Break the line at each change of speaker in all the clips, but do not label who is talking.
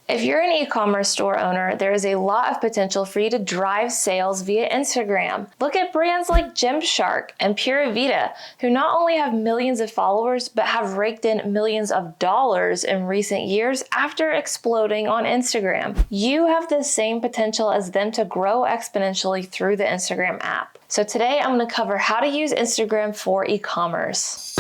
If you're an e-commerce store owner, there is a lot of potential for you to drive sales via Instagram. Look at brands like GymShark and Pura Vida, who not only have millions of followers, but have raked in millions of dollars in recent years after exploding on Instagram. You have the same potential as them to grow exponentially through the Instagram app. So today I'm going to cover how to use Instagram for e-commerce.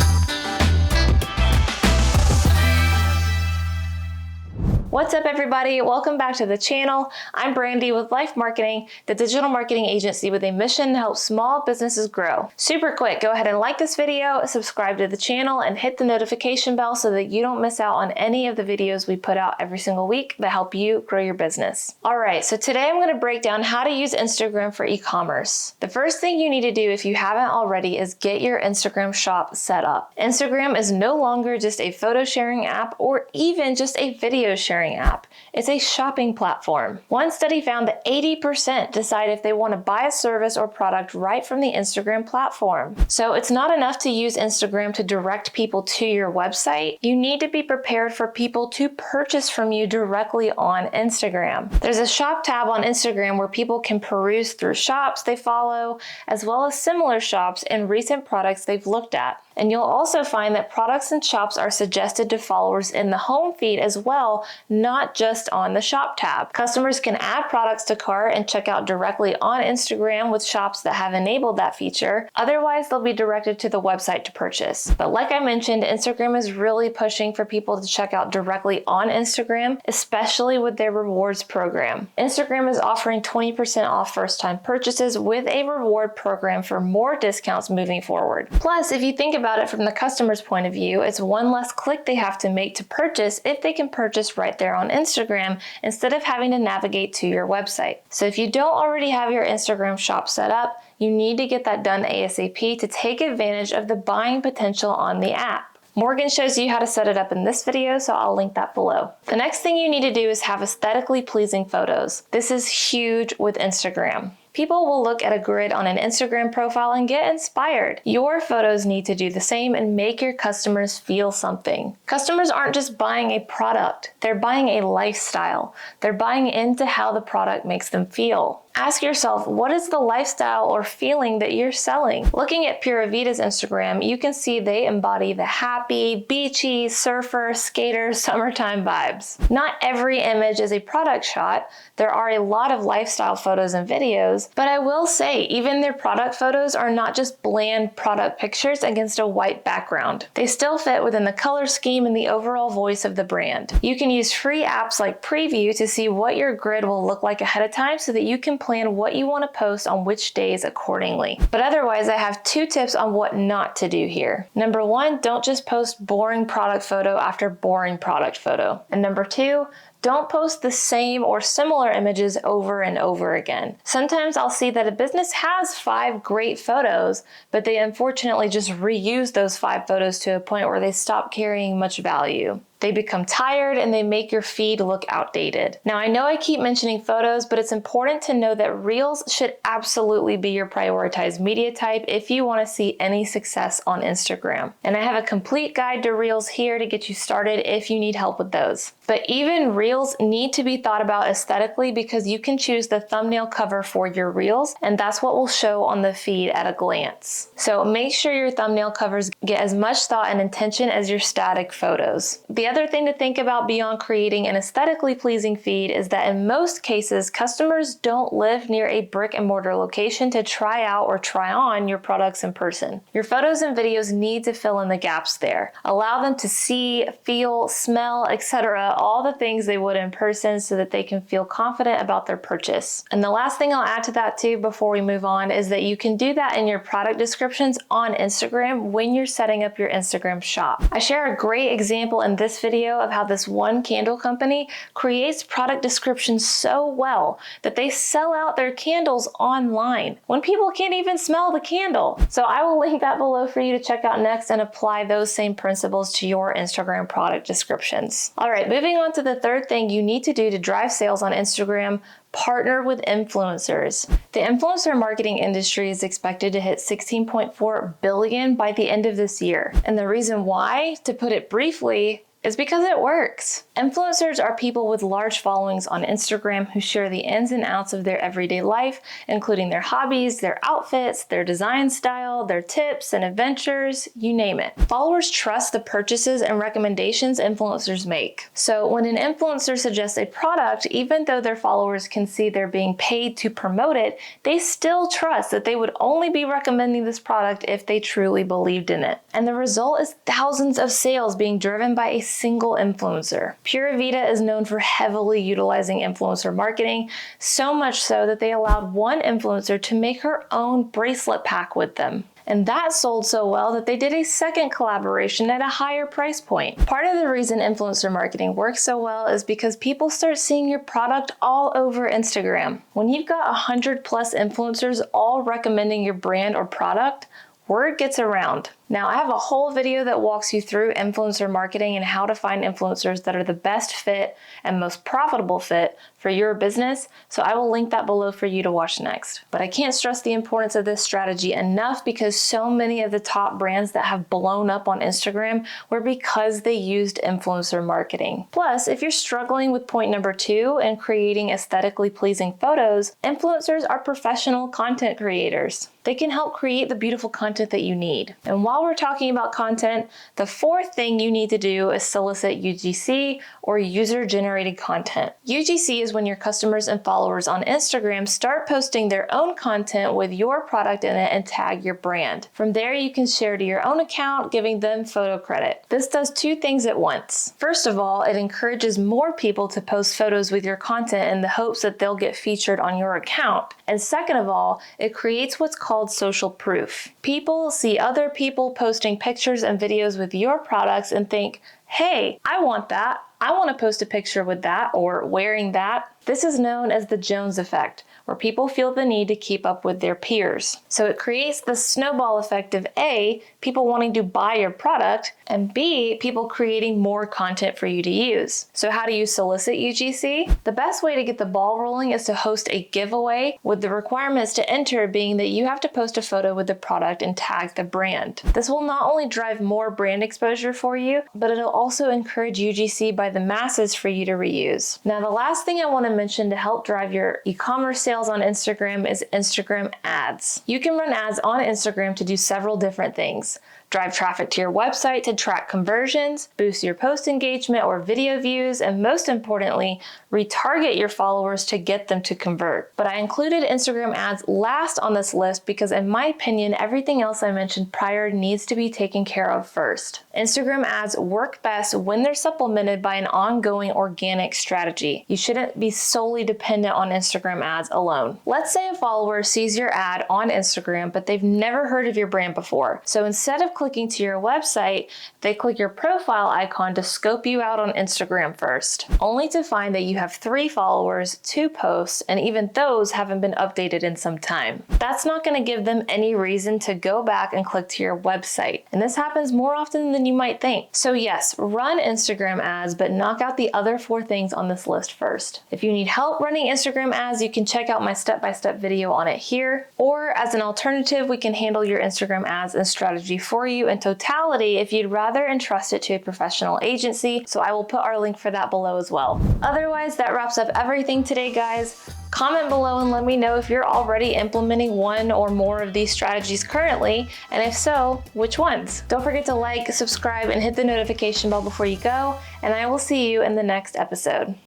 What's up everybody? Welcome back to the channel. I'm Brandy with LYFE Marketing, the digital marketing agency with a mission to help small businesses grow. Super quick, go ahead and like this video, subscribe to the channel, and hit the notification bell so that you don't miss out on any of the videos we put out every single week that help you grow your business. All right, so today I'm going to break down how to use Instagram for e-commerce. The first thing you need to do if you haven't already is get your Instagram shop set up. Instagram is no longer just a photo sharing app or even just a video sharing app. It's a shopping platform. One study found that 80% decide if they want to buy a service or product right from the Instagram platform. So it's not enough to use Instagram to direct people to your website. You need to be prepared for people to purchase from you directly on Instagram. There's a shop tab on Instagram where people can peruse through shops they follow, as well as similar shops and recent products they've looked at. And you'll also find that products and shops are suggested to followers in the home feed as well, not just on the shop tab. Customers can add products to cart and check out directly on Instagram with shops that have enabled that feature. Otherwise, they'll be directed to the website to purchase. But like I mentioned, Instagram is really pushing for people to check out directly on Instagram, especially with their rewards program. Instagram is offering 20% off first-time purchases with a reward program for more discounts moving forward. Plus, if you think about it from the customer's point of view, it's one less click they have to make to purchase if they can purchase right there on Instagram instead of having to navigate to your website. So if you don't already have your Instagram shop set up, you need to get that done ASAP to take advantage of the buying potential on the app. Morgan shows you how to set it up in this video, so I'll link that below. The next thing you need to do is have aesthetically pleasing photos. This is huge with Instagram. People will look at a grid on an Instagram profile and get inspired. Your photos need to do the same and make your customers feel something. Customers aren't just buying a product, they're buying a lifestyle. They're buying into how the product makes them feel. Ask yourself, what is the lifestyle or feeling that you're selling? Looking at Pura Vida's Instagram, you can see they embody the happy, beachy, surfer, skater, summertime vibes. Not every image is a product shot. There are a lot of lifestyle photos and videos, but I will say even their product photos are not just bland product pictures against a white background. They still fit within the color scheme and the overall voice of the brand. You can use free apps like Preview to see what your grid will look like ahead of time so that you can plan what you want to post on which days accordingly. But otherwise, I have 2 tips on what not to do here. Number 1, don't just post boring product photo after boring product photo. And number 2, don't post the same or similar images over and over again. Sometimes I'll see that a business has 5 great photos, but they unfortunately just reuse those 5 photos to a point where they stop carrying much value. They become tired and they make your feed look outdated. Now I know I keep mentioning photos, but it's important to know that Reels should absolutely be your prioritized media type if you want to see any success on Instagram. And I have a complete guide to Reels here to get you started if you need help with those. But even Reels need to be thought about aesthetically because you can choose the thumbnail cover for your Reels, and that's what will show on the feed at a glance. So make sure your thumbnail covers get as much thought and intention as your static photos. The other thing to think about beyond creating an aesthetically pleasing feed is that in most cases, customers don't live near a brick and mortar location to try out or try on your products in person. Your photos and videos need to fill in the gaps there. Allow them to see, feel, smell, etc., all the things they would in person so that they can feel confident about their purchase. And the last thing I'll add to that too before we move on is that you can do that in your product descriptions on Instagram when you're setting up your Instagram shop. I share a great example in this video of how this one candle company creates product descriptions so well that they sell out their candles online when people can't even smell the candle. So I will link that below for you to check out next and apply those same principles to your Instagram product descriptions. All right, moving on to the third thing you need to do to drive sales on Instagram: partner with influencers. The influencer marketing industry is expected to hit $16.4 billion by the end of this year. And the reason why, to put it briefly, It's because it works. Influencers are people with large followings on Instagram who share the ins and outs of their everyday life, including their hobbies, their outfits, their design style, their tips and adventures, you name it. Followers trust the purchases and recommendations influencers make. So when an influencer suggests a product, even though their followers can see they're being paid to promote it, they still trust that they would only be recommending this product if they truly believed in it. And the result is thousands of sales being driven by a single influencer. Pura Vida is known for heavily utilizing influencer marketing, so much so that they allowed one influencer to make her own bracelet pack with them. And that sold so well that they did a second collaboration at a higher price point. Part of the reason influencer marketing works so well is because people start seeing your product all over Instagram. When you've got 100+ influencers all recommending your brand or product, word gets around. Now, I have a whole video that walks you through influencer marketing and how to find influencers that are the best fit and most profitable fit for your business, so I will link that below for you to watch next. But I can't stress the importance of this strategy enough because so many of the top brands that have blown up on Instagram were because they used influencer marketing. Plus, if you're struggling with point number 2 and creating aesthetically pleasing photos, influencers are professional content creators. They can help create the beautiful content that you need. And while we're talking about content, the 4th thing you need to do is solicit UGC, or user-generated content. UGC is when your customers and followers on Instagram start posting their own content with your product in it and tag your brand. From there, you can share to your own account, giving them photo credit. This does 2 things at once. First of all, it encourages more people to post photos with your content in the hopes that they'll get featured on your account. And second of all, it creates what's called social proof. People see other people posting pictures and videos with your products and think, hey, I want that. I want to post a picture with that or wearing that. This is known as the Jones effect, where people feel the need to keep up with their peers. So it creates the snowball effect of A, people wanting to buy your product, and B, people creating more content for you to use. So how do you solicit UGC? The best way to get the ball rolling is to host a giveaway, with the requirements to enter being that you have to post a photo with the product and tag the brand. This will not only drive more brand exposure for you, but it'll also encourage UGC by the masses for you to reuse. Now, the last thing I want to mention to help drive your e-commerce sales on Instagram is Instagram ads. You can run ads on Instagram to do several different things. Drive traffic to your website to track conversions, boost your post engagement or video views, and most importantly, retarget your followers to get them to convert. But I included Instagram ads last on this list because in my opinion, everything else I mentioned prior needs to be taken care of first. Instagram ads work best when they're supplemented by an ongoing organic strategy. You shouldn't be solely dependent on Instagram ads alone. Let's say a follower sees your ad on Instagram, but they've never heard of your brand before. So instead of clicking to your website, they click your profile icon to scope you out on Instagram first, only to find that you have 3 followers, 2 posts, and even those haven't been updated in some time. That's not going to give them any reason to go back and click to your website. And this happens more often than you might think. So yes, run Instagram ads, but knock out the other 4 things on this list first. If you need help running Instagram ads, you can check out my step-by-step video on it here. Or as an alternative, we can handle your Instagram ads and strategy for you in totality if you'd rather entrust it to a professional agency. So I will put our link for that below as well. Otherwise, that wraps up everything today, guys. Comment below and let me know if you're already implementing one or more of these strategies currently, and if so, which ones? Don't forget to like, subscribe, and hit the notification bell before you go, and I will see you in the next episode.